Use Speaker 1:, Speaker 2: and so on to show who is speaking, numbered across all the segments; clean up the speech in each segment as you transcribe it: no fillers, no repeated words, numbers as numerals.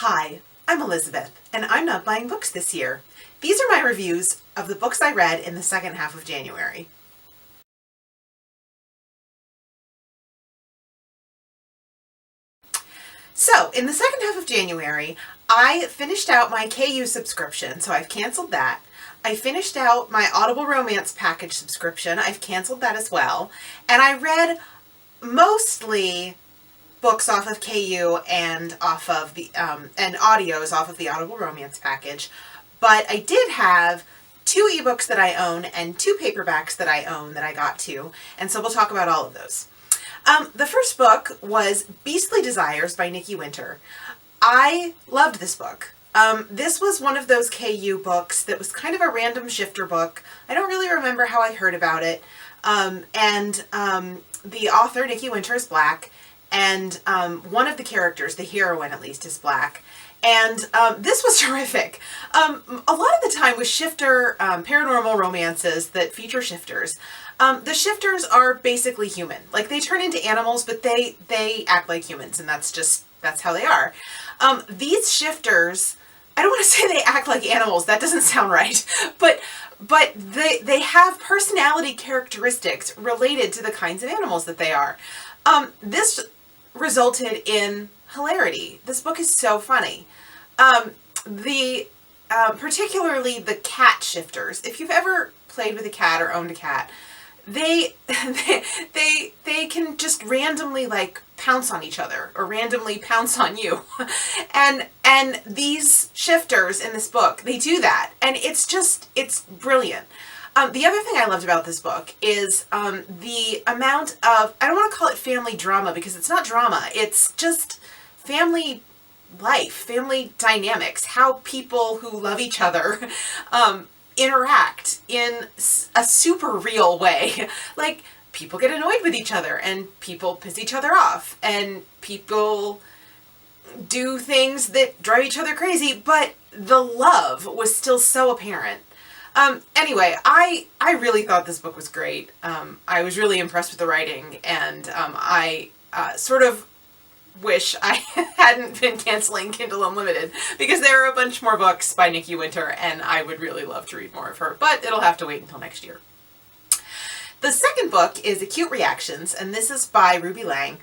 Speaker 1: Hi, I'm Elizabeth, and I'm not buying books this year. These are my reviews of the books I read in the second half of January. So, in the second half of January, I finished out my KU subscription, so I've canceled that. I finished out my Audible Romance Package subscription. I've canceled that as well. And I read mostly books off of KU and off of the and audios off of the Audible Romance Package, but I did have 2 ebooks that I own and 2 paperbacks that I own that I got to, and so we'll talk about all of those. The first book was Beastly Desires by Nikki Winter. I loved this book. This was one of those KU books that was kind of a random shifter book. I don't really remember how I heard about it. The author, Nikki Winter, is Black, and one of the characters, the heroine at least, is Black. And this was terrific. A lot of the time with shifter paranormal romances that feature shifters, the shifters are basically human. Like, they turn into animals, but they act like humans, and that's how they are. These shifters, I don't want to say they act like animals, that doesn't sound right, but they have personality characteristics related to the kinds of animals that they are. This resulted in hilarity. This book is so funny. Particularly the cat shifters. If you've ever played with a cat or owned a cat, they can just randomly like pounce on each other or randomly pounce on you. and these shifters in this book, they do that. And it's brilliant. The other thing I loved about this book is the amount of, I don't want to call it family drama because it's not drama, it's just family life, family dynamics, how people who love each other interact in a super real way. Like, people get annoyed with each other and people piss each other off and people do things that drive each other crazy, but the love was still so apparent. Anyway, I really thought this book was great. I was really impressed with the writing, and I sort of wish I hadn't been canceling Kindle Unlimited, because there are a bunch more books by Nikki Winter, and I would really love to read more of her, but it'll have to wait until next year. The second book is Acute Reactions, and this is by Ruby Lang.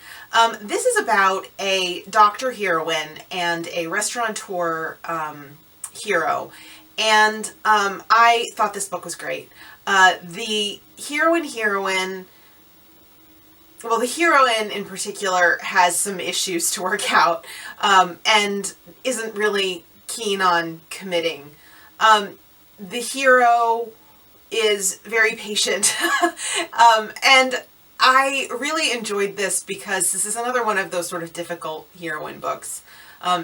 Speaker 1: This is about a doctor heroine and a restaurateur hero. And I thought this book was great. The heroine in particular has some issues to work out and isn't really keen on committing. The hero is very patient and I really enjoyed this because this is another one of those sort of difficult heroine books.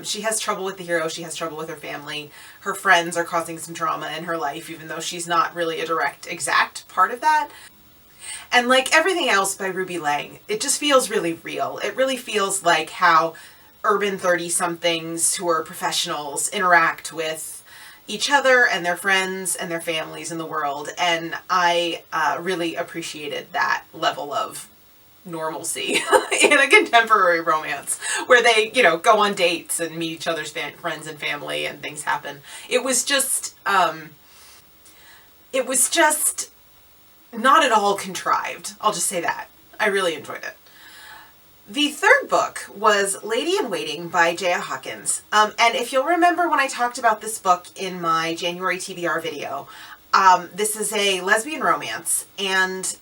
Speaker 1: She has trouble with the hero, she has trouble with her family, her friends are causing some trauma in her life, even though she's not really a direct, exact part of that. And like everything else by Ruby Lang, it just feels really real. It really feels like how urban 30-somethings who are professionals interact with each other and their friends and their families in the world, and I really appreciated that level of normalcy in a contemporary romance where they, go on dates and meet each other's friends and family and things happen. It was just not at all contrived. I'll just say that. I really enjoyed it. The third book was Lady in Waiting by Jaya Hawkins. And if you'll remember when I talked about this book in my January TBR video, this is a lesbian romance, and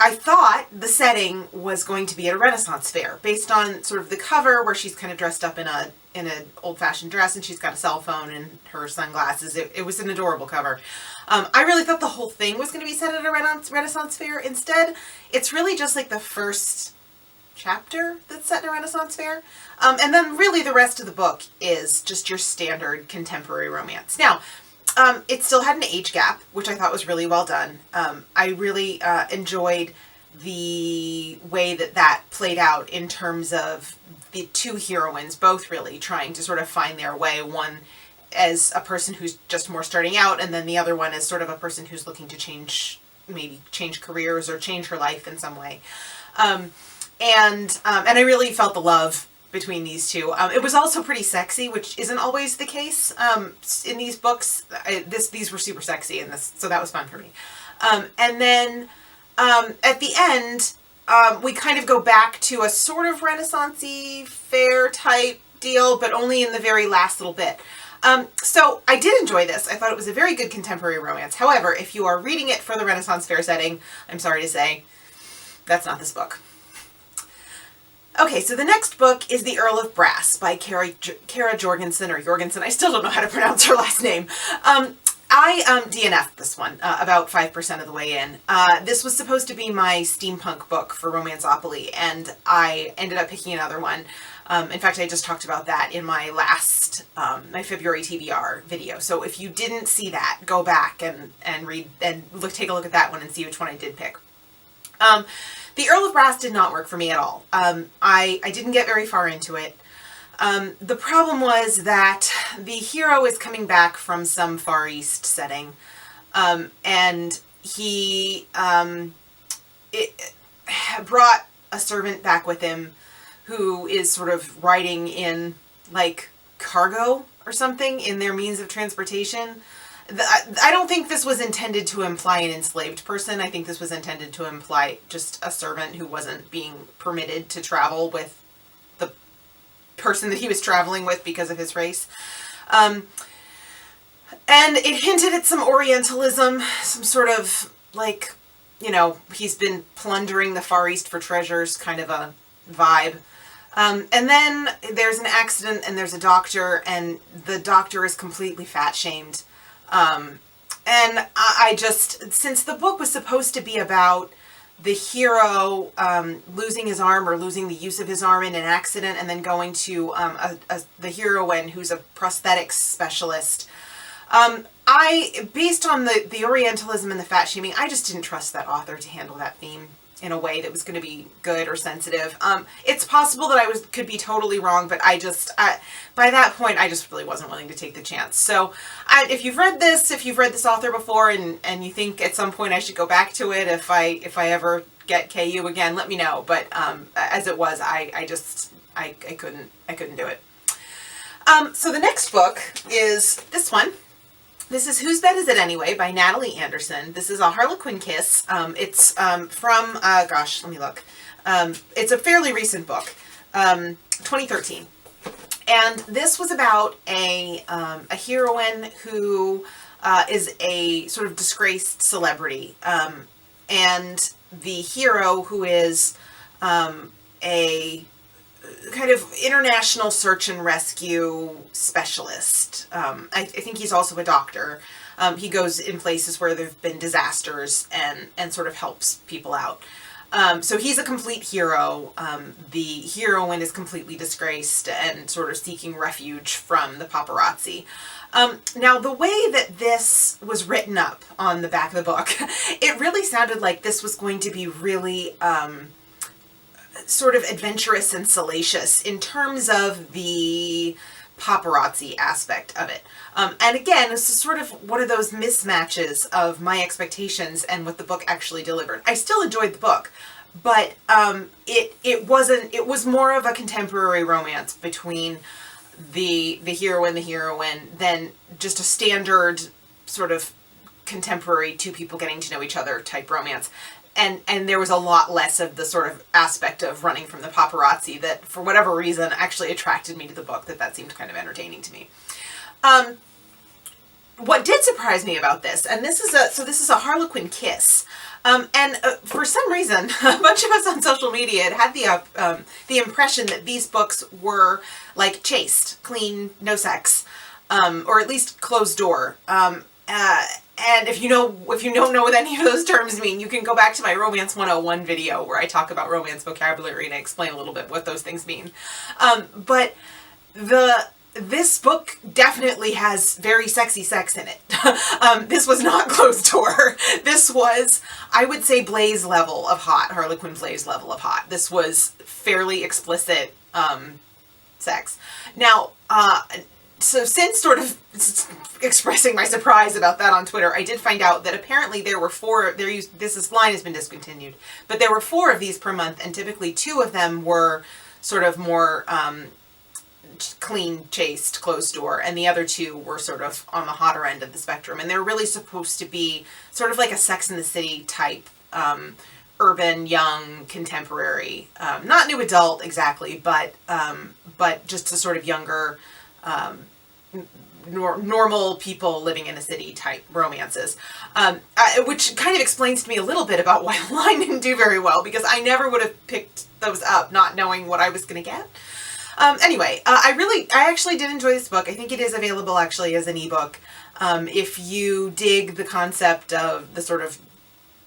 Speaker 1: I thought the setting was going to be at a Renaissance fair based on sort of the cover where she's kind of dressed up in an old-fashioned dress and she's got a cell phone and her sunglasses. It was an adorable cover. I really thought the whole thing was going to be set at a Renaissance fair. Instead, it's really just like the first chapter that's set in a Renaissance fair. And then really the rest of the book is just your standard contemporary romance. Now, it still had an age gap, which I thought was really well done. I really enjoyed the way that played out in terms of the 2 heroines, both really trying to sort of find their way, one as a person who's just more starting out, and then the other one as sort of a person who's looking to change careers or change her life in some way. And I really felt the love between these two. It was also pretty sexy, which isn't always the case in these books. These were super sexy in this, so that was fun for me. And then at the end, we kind of go back to a sort of Renaissance-y fair type deal, but only in the very last little bit. So I did enjoy this. I thought it was a very good contemporary romance. However, if you are reading it for the Renaissance fair setting, I'm sorry to say, that's not this book. Okay, so the next book is The Earl of Brass by Kara Jorgensen, or Jorgensen. I still don't know how to pronounce her last name. I DNF'd this one about 5% of the way in. This was supposed to be my steampunk book for Romanceopoly, and I ended up picking another one. In fact, I just talked about that in my last, my February TBR video. So if you didn't see that, go back and read and take a look at that one and see which one I did pick. The Earl of Brass did not work for me at all. I didn't get very far into it. The problem was that the hero is coming back from some Far East setting, and he brought a servant back with him who is sort of riding in, like, cargo or something in their means of transportation. I don't think this was intended to imply an enslaved person. I think this was intended to imply just a servant who wasn't being permitted to travel with the person that he was traveling with because of his race. And it hinted at some Orientalism, some sort of, like, you know, he's been plundering the Far East for treasures kind of a vibe. And then there's an accident and there's a doctor, and the doctor is completely fat-shamed. And I just, since the book was supposed to be about the hero losing his arm or losing the use of his arm in an accident and then going to the heroine who's a prosthetics specialist, based on the Orientalism and the fat-shaming, I just didn't trust that author to handle that theme in a way that was going to be good or sensitive. It's possible that I could be totally wrong, but by that point, I just really wasn't willing to take the chance. So if you've read this author before and you think at some point I should go back to it, if I ever get KU again, let me know. But as it was, I couldn't do it. So the next book is this one. This is Whose Bed Is It Anyway by Natalie Anderson. This is a Harlequin kiss. It's from, gosh, let me look. It's a fairly recent book, 2013. And this was about a heroine who is a sort of disgraced celebrity. And the hero, who is a kind of international search and rescue specialist. I think he's also a doctor. He goes in places where there have been disasters and sort of helps people out. So he's a complete hero. The heroine is completely disgraced and sort of seeking refuge from the paparazzi. Now, the way that this was written up on the back of the book, it really sounded like this was going to be really sort of adventurous and salacious in terms of the paparazzi aspect of it. And again, this is sort of one of those mismatches of my expectations and what the book actually delivered. I still enjoyed the book, but it was more of a contemporary romance between the hero and the heroine than just a standard sort of contemporary two people getting to know each other type romance. And there was a lot less of the sort of aspect of running from the paparazzi that, for whatever reason, actually attracted me to the book, that seemed kind of entertaining to me. What did surprise me about this, and this is a Harlequin kiss, and for some reason, a bunch of us on social media had the impression that these books were like chaste, clean, no sex, or at least closed door. And if you don't know what any of those terms mean, you can go back to my Romance 101 video where I talk about romance vocabulary and I explain a little bit what those things mean. But this book definitely has very sexy sex in it. This was not closed door. This was, I would say, Blaze level of hot, Harlequin Blaze level of hot. This was fairly explicit sex. Now, so since sort of expressing my surprise about that on Twitter, I did find out that apparently there were this line has been discontinued, but there were 4 of these per month, and typically 2 of them were sort of more clean, chaste, closed door, and the other two were sort of on the hotter end of the spectrum. And they're really supposed to be sort of like a Sex and the City type, urban, young, contemporary, not new adult exactly, but just a sort of younger, normal people living in a city type romances, which kind of explains to me a little bit about why the line didn't do very well, because I never would have picked those up not knowing what I was going to get. Anyway, I actually did enjoy this book. I think it is available actually as an ebook. If you dig the concept of the sort of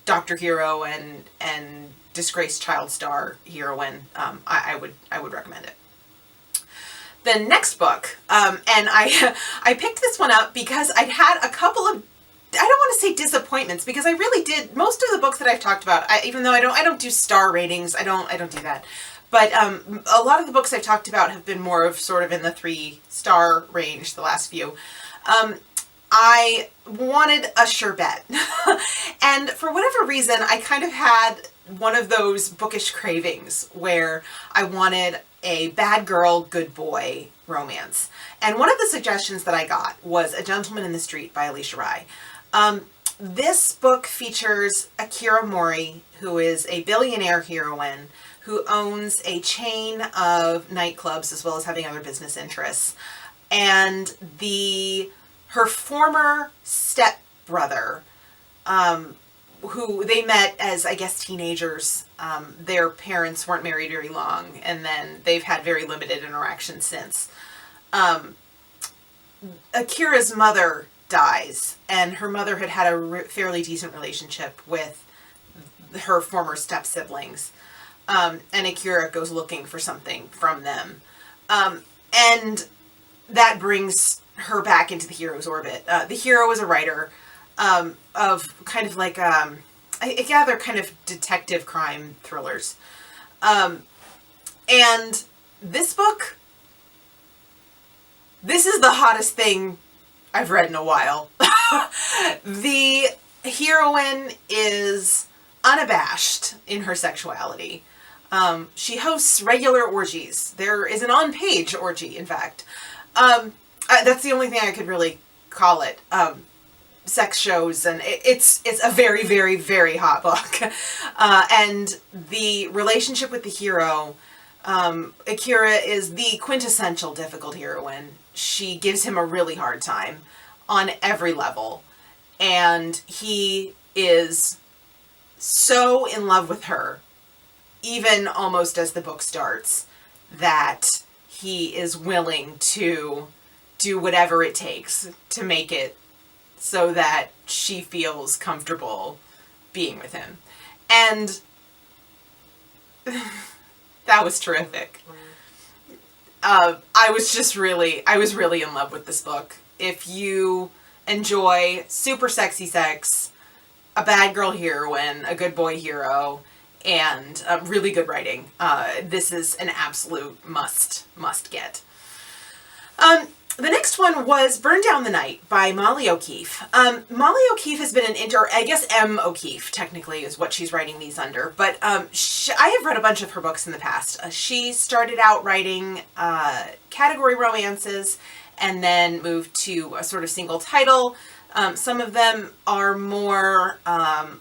Speaker 1: Dr. Hero and disgraced child star heroine, I would recommend it. The next book, and I picked this one up because I'd had a couple of, I don't want to say disappointments, because I really did, most of the books that I've talked about, even though I don't do star ratings, I don't do that. But a lot of the books I've talked about have been more of sort of in the 3-star range, the last few. I wanted a sure bet. And for whatever reason, I kind of had one of those bookish cravings where I wanted a bad girl, good boy romance. And one of the suggestions that I got was A Gentleman in the Street by Alisha Rai. This book features Akira Mori, who is a billionaire heroine who owns a chain of nightclubs as well as having other business interests. And her former stepbrother, who they met as, I guess, teenagers. Their parents weren't married very long, and then they've had very limited interaction since. Akira's mother dies, and her mother had a fairly decent relationship with her former step-siblings. And Akira goes looking for something from them. And that brings her back into the hero's orbit. The hero is a writer of kind of like, I gather, kind of detective crime thrillers. And this book, this is the hottest thing I've read in a while. The heroine is unabashed in her sexuality. She hosts regular orgies. There is an on-page orgy, in fact. That's the only thing I could really call it. Sex shows, and it's a very, very, very hot book. And the relationship with the hero, Akira is the quintessential difficult heroine. She gives him a really hard time on every level. And he is so in love with her, even almost as the book starts, that he is willing to do whatever it takes to make it so that she feels comfortable being with him. And that was terrific. I was really in love with this book. If you enjoy super sexy sex, a bad girl heroine, a good boy hero, and really good writing, this is an absolute must get. The next one was Burn Down the Night by Molly O'Keefe. Molly O'Keefe has been I guess M. O'Keefe technically is what she's writing these under, but I have read a bunch of her books in the past. She started out writing category romances and then moved to a sort of single title. Some of them are more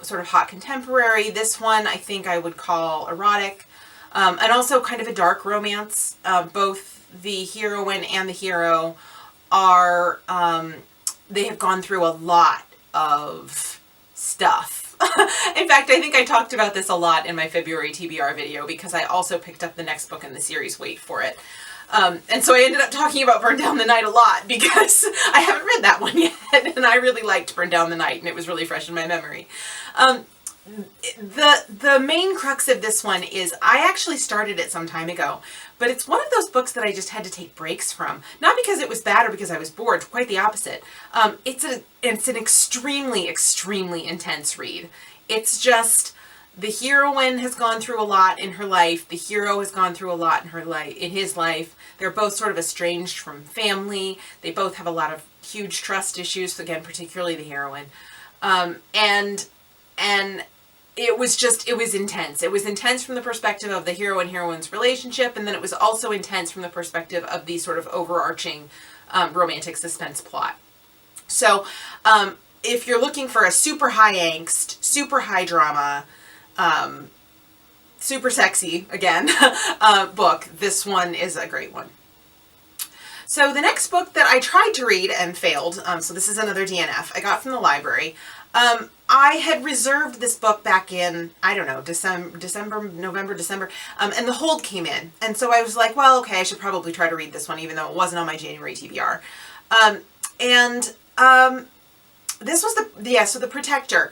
Speaker 1: sort of hot contemporary. This one I think I would call erotic, and also kind of a dark romance. Both the heroine and the hero are, they have gone through a lot of stuff. In fact, I think I talked about this a lot in my February TBR video, because I also picked up the next book in the series, wait for it. And so I ended up talking about Burn Down the Night a lot, because I haven't read that one yet, and I really liked Burn Down the Night, and it was really fresh in my memory. The main crux of this one is, I actually started it some time ago, but it's one of those books that I just had to take breaks from. Not because it was bad or because I was bored, quite the opposite. It's an extremely, extremely intense read. It's just, the heroine has gone through a lot in her life. The hero has gone through a lot in his life. They're both sort of estranged from family. They both have a lot of huge trust issues, again, particularly the heroine. And it was intense. It was intense from the perspective of the hero and heroine's relationship, and then it was also intense from the perspective of the sort of overarching romantic suspense plot. So if you're looking for a super high angst, super high drama, super sexy, again, book, this one is a great one. So the next book that I tried to read and failed, so this is another DNF, I got from the library. I had reserved this book back in, I don't know, November, December, and the hold came in. And so I was like, well, okay, I should probably try to read this one, even though it wasn't on my January TBR. This was so The Protector.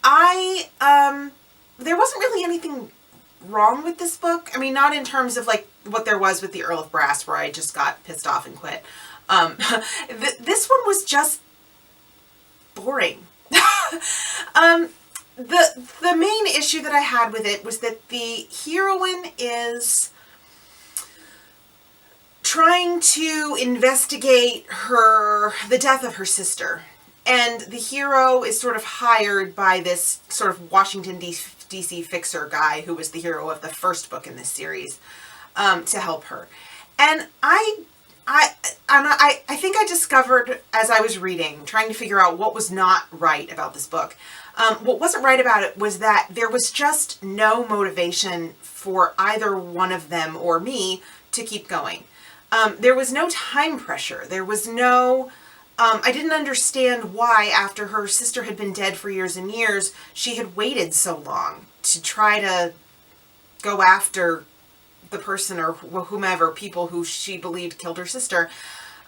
Speaker 1: There wasn't really anything wrong with this book. I mean, not in terms of like what there was with the Earl of Brass, where I just got pissed off and quit. This one was just boring. The main issue that I had with it was that the heroine is trying to investigate the death of her sister. And the hero is sort of hired by this sort of Washington, D.C. fixer guy who was the hero of the first book in this series, to help her. And I think I discovered as I was reading, trying to figure out what was not right about this book. What wasn't right about it was that there was just no motivation for either one of them or me to keep going. There was no time pressure. There was no... I didn't understand why, after her sister had been dead for years and years, she had waited so long to try to go after the person or whomever, people who she believed killed her sister.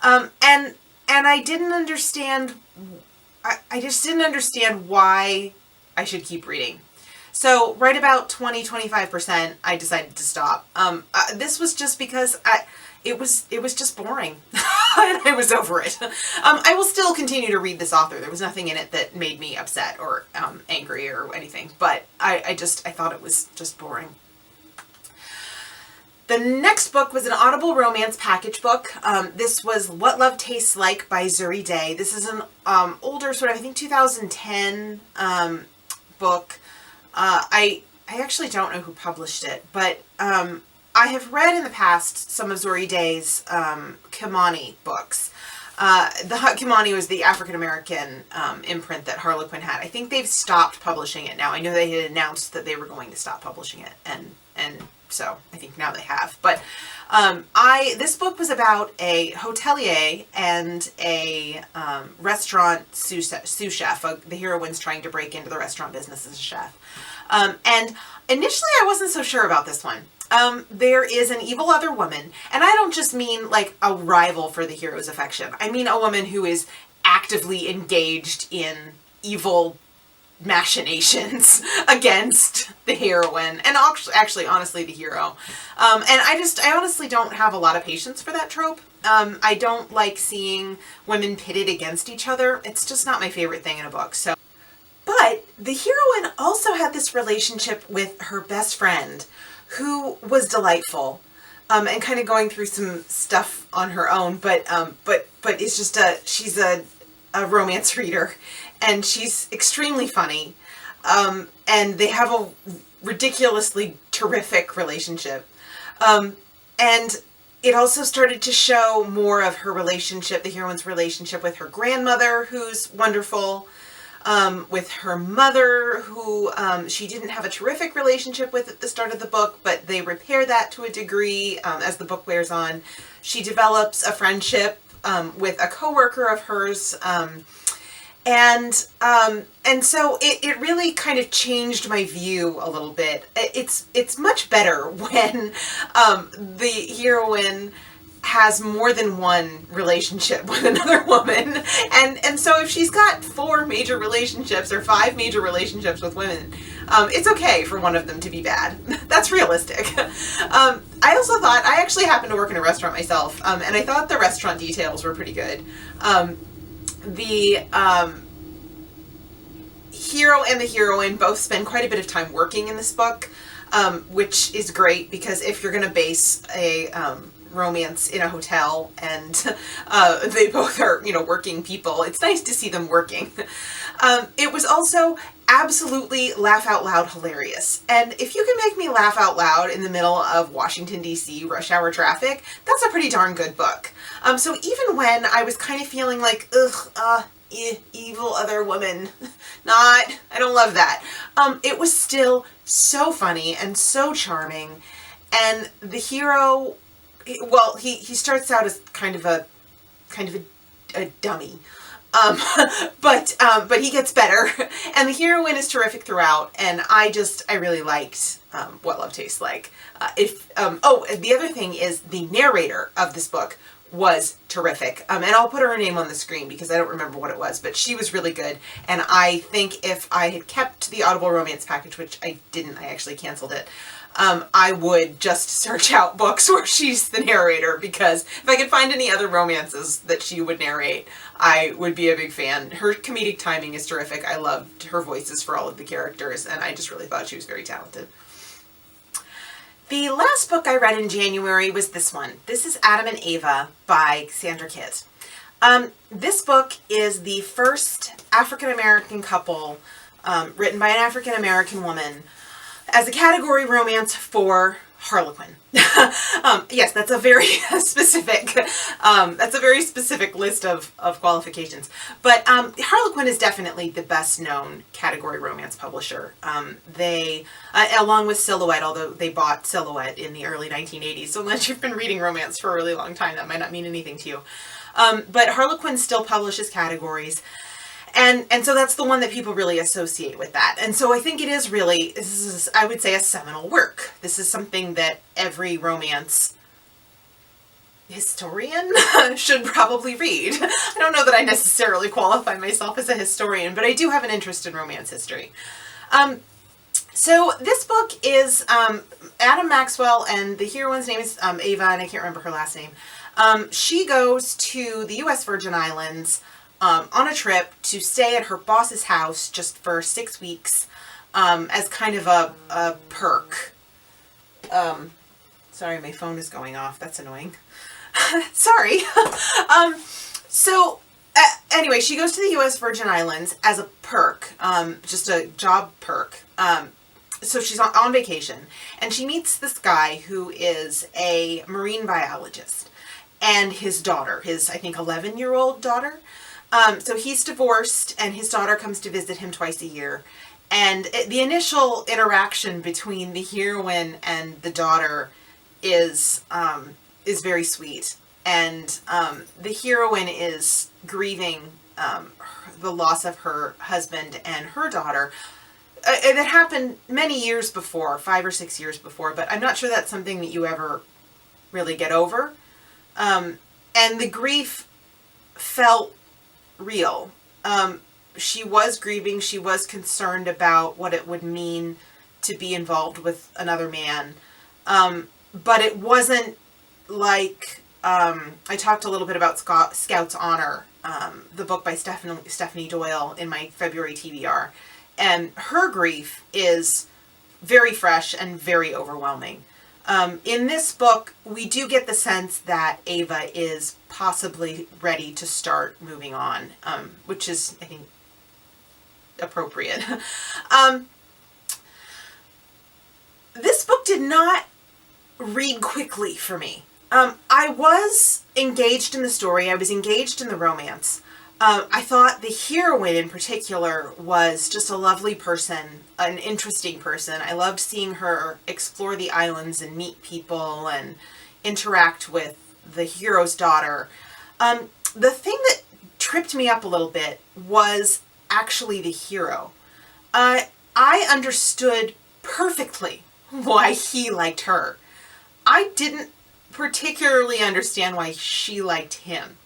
Speaker 1: And I didn't understand, I just didn't understand why I should keep reading. So right about 25%, I decided to stop. This was just because it was just boring. And I was over it. I will still continue to read this author. There was nothing in it that made me upset or angry or anything, but I thought it was just boring. The next book was an Audible romance package book. This was What Love Tastes Like by Zuri Day. This is an older sort of, I think 2010 book. I actually don't know who published it, but I have read in the past some of Zuri Day's Kimani books. The Kimani was the African-American imprint that Harlequin had. I think they've stopped publishing it now. I know they had announced that they were going to stop publishing it, and so I think now they have. But this book was about a hotelier and a restaurant sous chef. The heroine's trying to break into the restaurant business as a chef. And initially I wasn't so sure about this one. There is an evil other woman, and I don't just mean like a rival for the hero's affection. I mean a woman who is actively engaged in evil machinations against the heroine, and actually honestly the hero. And I honestly don't have a lot of patience for that trope. I don't like seeing women pitted against each other. It's just not my favorite thing in a book. So, but the heroine also had this relationship with her best friend, who was delightful, and kind of going through some stuff on her own, but it's just she's a romance reader, and she's extremely funny, and they have a ridiculously terrific relationship, and it also started to show more of her relationship, the heroine's relationship with her grandmother, who's wonderful, with her mother, who she didn't have a terrific relationship with at the start of the book, but they repair that to a degree as the book wears on. She develops a friendship with a coworker of hers, and so it really kind of changed my view a little bit. It's much better when the heroine has more than one relationship with another woman, and so if she's got 4 major relationships or 5 major relationships with women, it's okay for one of them to be bad. That's realistic. I also thought, I actually happened to work in a restaurant myself, and I thought the restaurant details were pretty good. The hero and the heroine both spend quite a bit of time working in this book, which is great, because if you're going to base a romance in a hotel, and they both are, you know, working people. It's nice to see them working. It was also absolutely laugh out loud hilarious. And if you can make me laugh out loud in the middle of Washington, D.C. rush hour traffic, that's a pretty darn good book. So even when I was kind of feeling like, ugh, evil other woman, I don't love that. It was still so funny and so charming. And the hero, well, he starts out as kind of a dummy. But he gets better, and the heroine is terrific throughout, and I really liked What Love Tastes Like. The other thing is the narrator of this book was terrific, and I'll put her name on the screen because I don't remember what it was, but she was really good, and I think if I had kept the Audible Romance package, which I didn't, I actually canceled it, I would just search out books where she's the narrator, because if I could find any other romances that she would narrate, I would be a big fan. Her comedic timing is terrific. I loved her voices for all of the characters, and I just really thought she was very talented. The last book I read in January was this one. This is Adam and Ava by Sandra Kidd. This book is the first African-American couple written by an African-American woman as a category romance for Harlequin. Yes, that's a very specific list of qualifications. But Harlequin is definitely the best known category romance publisher. They, along with Silhouette, although they bought Silhouette in the early 1980s, so unless you've been reading romance for a really long time, that might not mean anything to you. But Harlequin still publishes categories. And so that's the one that people really associate with that. And so I think it is really, this is, I would say, a seminal work. This is something that every romance historian should probably read. I don't know that I necessarily qualify myself as a historian, but I do have an interest in romance history. So this book is Adam Maxwell, and the heroine's name is Ava, and I can't remember her last name. She goes to the U.S. Virgin Islands on a trip to stay at her boss's house just for 6 weeks as kind of a perk. Sorry, my phone is going off. That's annoying. Sorry. Anyway, she goes to the U.S. Virgin Islands as a perk, just a job perk. So she's on vacation, and she meets this guy who is a marine biologist, and his daughter, his, I think, 11-year-old daughter. So he's divorced, and his daughter comes to visit him twice a year. And the initial interaction between the heroine and the daughter is very sweet. And the heroine is grieving the loss of her husband and her daughter. That happened many years before, 5 or 6 years before, but I'm not sure that's something that you ever really get over. And the grief felt real. She was grieving. She was concerned about what it would mean to be involved with another man. But it wasn't like, I talked a little bit about Scout's Honor, the book by Stephanie Doyle in my February TBR. And her grief is very fresh and very overwhelming. In this book, we do get the sense that Ava is possibly ready to start moving on, which is, I think, appropriate. This book did not read quickly for me. I was engaged in the story. I was engaged in the romance. I thought the heroine in particular was just a lovely person, an interesting person. I loved seeing her explore the islands and meet people and interact with the hero's daughter. The thing that tripped me up a little bit was actually the hero. I understood perfectly why he liked her. I didn't particularly understand why she liked him.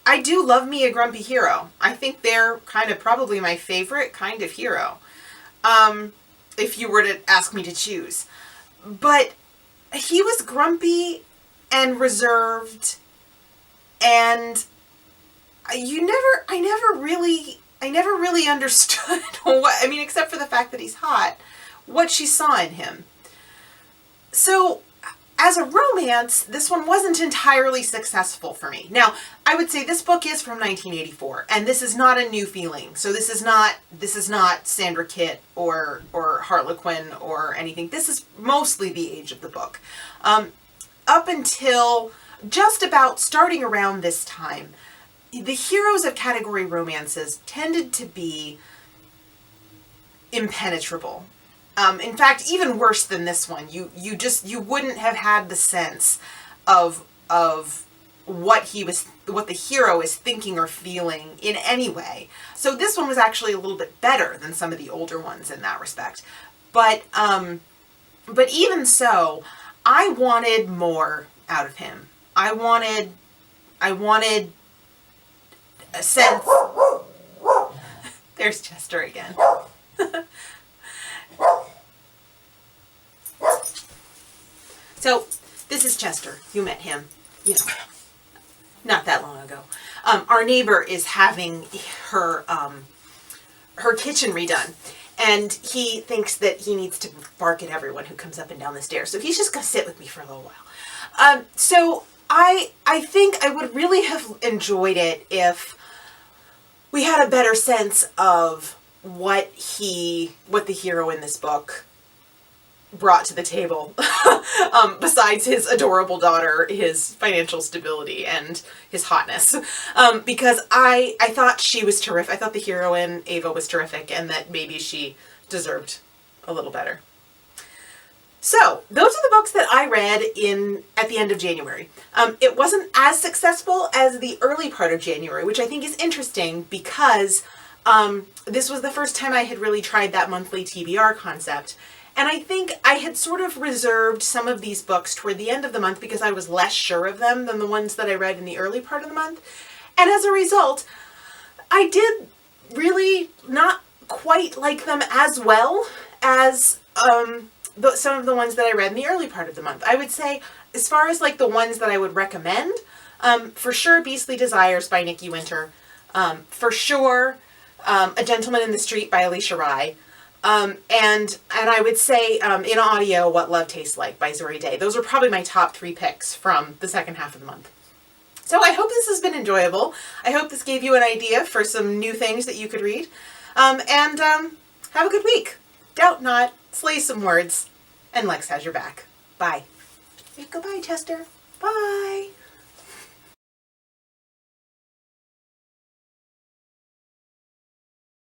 Speaker 1: I do love me a grumpy hero. I think they're kind of probably my favorite kind of hero, if you were to ask me to choose. But he was grumpy and reserved, and I never really understood what, I mean, except for the fact that he's hot, what she saw in him. So as a romance, this one wasn't entirely successful for me. Now, I would say this book is from 1984, and this is not a new feeling. So this is not Sandra Kitt or Harlequin or anything. This is mostly the age of the book. Up until just about starting around this time, the heroes of category romances tended to be impenetrable. In fact, even worse than this one, you wouldn't have had the sense of what the hero is thinking or feeling in any way. So this one was actually a little bit better than some of the older ones in that respect. But even so, I wanted more out of him. I wanted a sense. There's Chester again. So, this is Chester. You met him, not that long ago. Our neighbor is having her kitchen redone, and he thinks that he needs to bark at everyone who comes up and down the stairs. So he's just going to sit with me for a little while. So I think I would really have enjoyed it if we had a better sense of what the hero in this book brought to the table, besides his adorable daughter, his financial stability, and his hotness. Because I thought she was terrific. I thought the heroine, Ava, was terrific, and that maybe she deserved a little better. So, those are the books that I read at the end of January. It wasn't as successful as the early part of January, which I think is interesting because this was the first time I had really tried that monthly TBR concept. And I think I had sort of reserved some of these books toward the end of the month because I was less sure of them than the ones that I read in the early part of the month. And as a result, I did really not quite like them as well as some of the ones that I read in the early part of the month. I would say, as far as like the ones that I would recommend, for sure Beastly Desires by Nikki Winter, for sure A Gentleman in the Street by Alisha Rai, and I would say in audio What Love Tastes Like by Zuri Day. Those are probably my top 3 picks from the second half of the month. So I hope this has been enjoyable. I hope this gave you an idea for some new things that you could read. And have a good week. Doubt not. Slay some words. And Lex has your back. Bye. Goodbye, Chester. Bye.